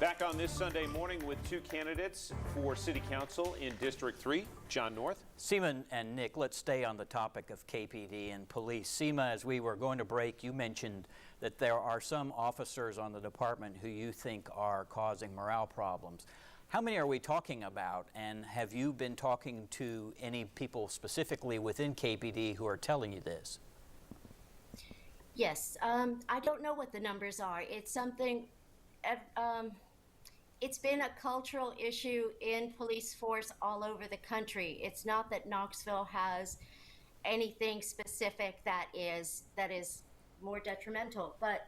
Back on this Sunday morning with two candidates for City Council in District 3, John North. Seema and Nick, let's stay on the topic of KPD and police. Seema, as we were going to break, you mentioned that there are some officers on the department who you think are causing morale problems. How many are we talking about, and have you been talking to any people specifically within KPD who are telling you this? Yes, I don't know what the numbers are. It's something, it's been a cultural issue in police force all over the country. It's not that Knoxville has anything specific that is more detrimental, but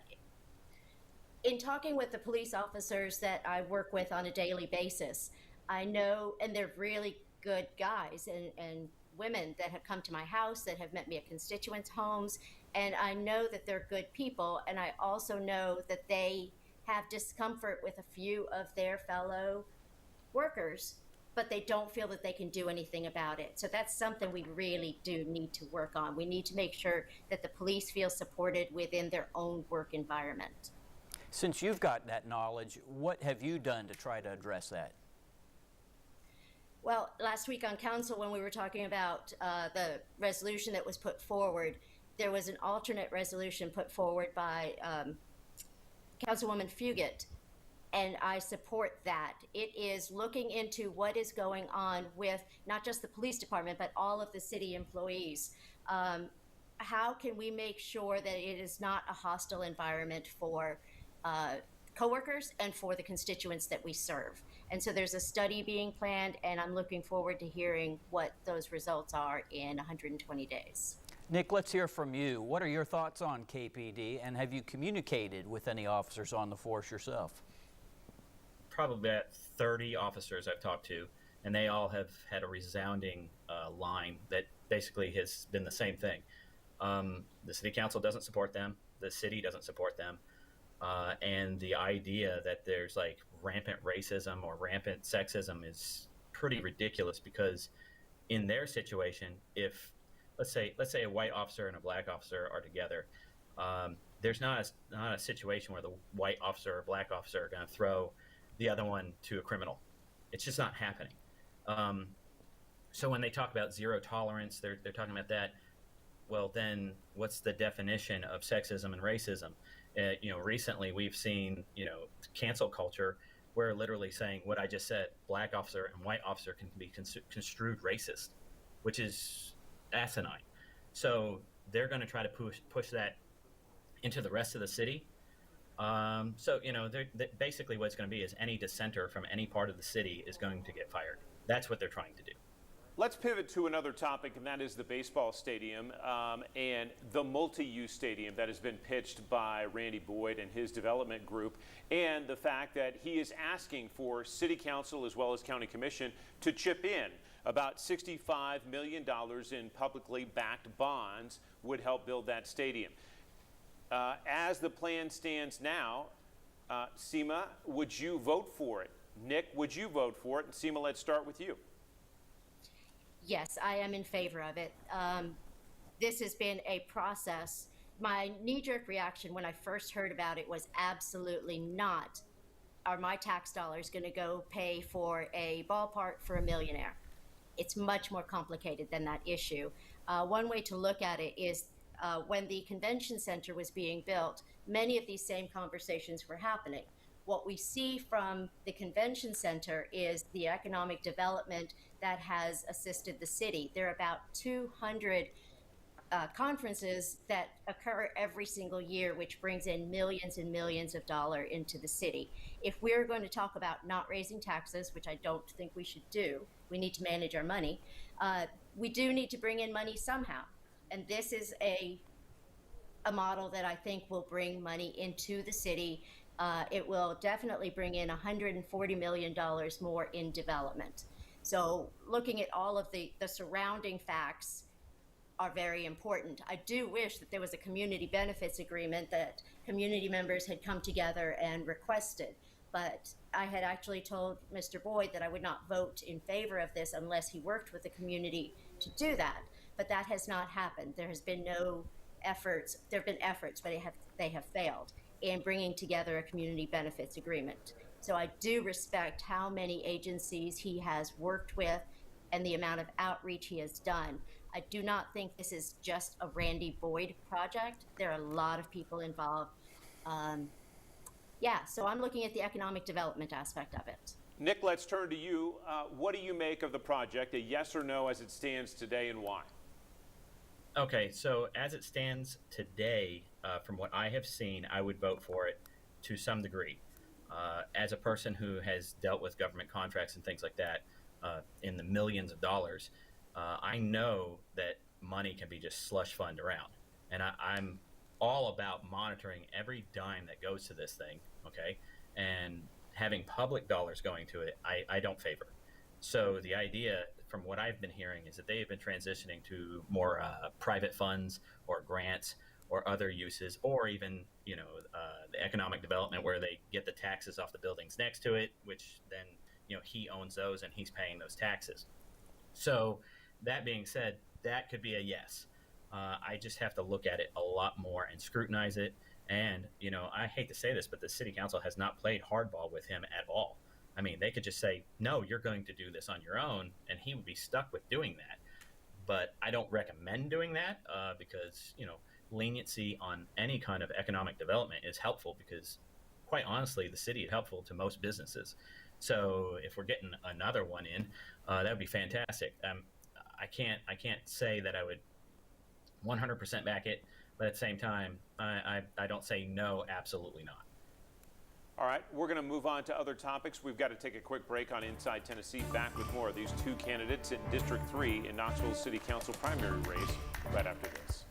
in talking with the police officers that I work with on a daily basis, I know, and they're really good guys and women that have come to my house, that have met me at constituents' homes, and I know that they're good people, and I also know that they have discomfort with a few of their fellow workers, but they don't feel that they can do anything about it. So that's something we really do need to work on. We need to make sure that the police feel supported within their own work environment. Since you've got that knowledge, what have you done to try to address that? Well, last week on council, when we were talking about the resolution that was put forward, there was an alternate resolution put forward by Councilwoman Fugit, and I support that. It is looking into what is going on with not just the police department, but all of the city employees. How can we make sure that it is not a hostile environment for coworkers and for the constituents that we serve? And so there's a study being planned, and I'm looking forward to hearing what those results are in 120 days. Nick, let's hear from you. What are your thoughts on KPD, and have you communicated with any officers on the force yourself? Probably about 30 officers I've talked to, and they all have had a resounding line that basically has been the same thing. The city council doesn't support them, the city doesn't support them, and the idea that there's like rampant racism or rampant sexism is pretty ridiculous, because in their situation, if let's say a white officer and a black officer are together, there's not a situation where the white officer or black officer are going to throw the other one to a criminal. It's just not happening. So when they talk about zero tolerance, they're talking about that. Well, then what's the definition of sexism and racism? Recently we've seen, cancel culture, where literally saying what I just said, black officer and white officer can be construed racist, which is asinine. So they're going to try to push that into the rest of the city. Basically what it's going to be is any dissenter from any part of the city is going to get fired. That's what they're trying to do. Let's pivot to another topic, and that is the baseball stadium and the multi-use stadium that has been pitched by Randy Boyd and his development group, and the fact that he is asking for City Council as well as County Commission to chip in. About $65 million in publicly backed bonds would help build that stadium. As the plan stands now, Seema, would you vote for it? Nick, would you vote for it? And Seema, let's start with you. Yes, I am in favor of it. This has been a process. My knee-jerk reaction when I first heard about it was absolutely not are my tax dollars going to go pay for a ballpark for a millionaire. It's much more complicated than that issue. One way to look at it is when the convention center was being built, many of these same conversations were happening. What we see from the convention center is the economic development that has assisted the city. There are about 200 conferences that occur every single year, which brings in millions and millions of dollars into the city. If we're going to talk about not raising taxes, which I don't think we should do, we need to manage our money, we do need to bring in money somehow. And this is a model that I think will bring money into the city. It will definitely bring in $140 million more in development. So looking at all of the surrounding facts are very important. I do wish that there was a community benefits agreement that community members had come together and requested. But I had actually told Mr. Boyd that I would not vote in favor of this unless he worked with the community to do that. But that has not happened. There has been no efforts. There have been efforts, but they have failed. in bringing together a community benefits agreement. So I do respect how many agencies he has worked with and the amount of outreach he has done. I do not think this is just a Randy Boyd project. There are a lot of people involved. Yeah, so I'm looking at the economic development aspect of it. Nick, let's turn to you. What do you make of the project? A yes or no as it stands today, and why? Okay, so as it stands today, from what I have seen, I would vote for it to some degree. As a person who has dealt with government contracts and things like that in the millions of dollars, I know that money can be just slush fund around. And I'm all about monitoring every dime that goes to this thing, okay? And having public dollars going to it, I don't favor. So the idea, from what I've been hearing, is that they have been transitioning to more private funds or grants or other uses, or even, you know, the economic development where they get the taxes off the buildings next to it, which then, you know, he owns those and he's paying those taxes. So that being said, that could be a yes. I just have to look at it a lot more and scrutinize it. And, you know, I hate to say this, but the city council has not played hardball with him at all. I mean, they could just say, no, you're going to do this on your own, and he would be stuck with doing that. But I don't recommend doing that because, you know, leniency on any kind of economic development is helpful because, quite honestly, the city is helpful to most businesses. So if we're getting another one in, that would be fantastic. I can't say that I would 100% back it, but at the same time, I don't say no, absolutely not. All right, we're going to move on to other topics. We've got to take a quick break on Inside Tennessee. Back with more of these two candidates in District 3 in Knoxville City Council primary race right after this.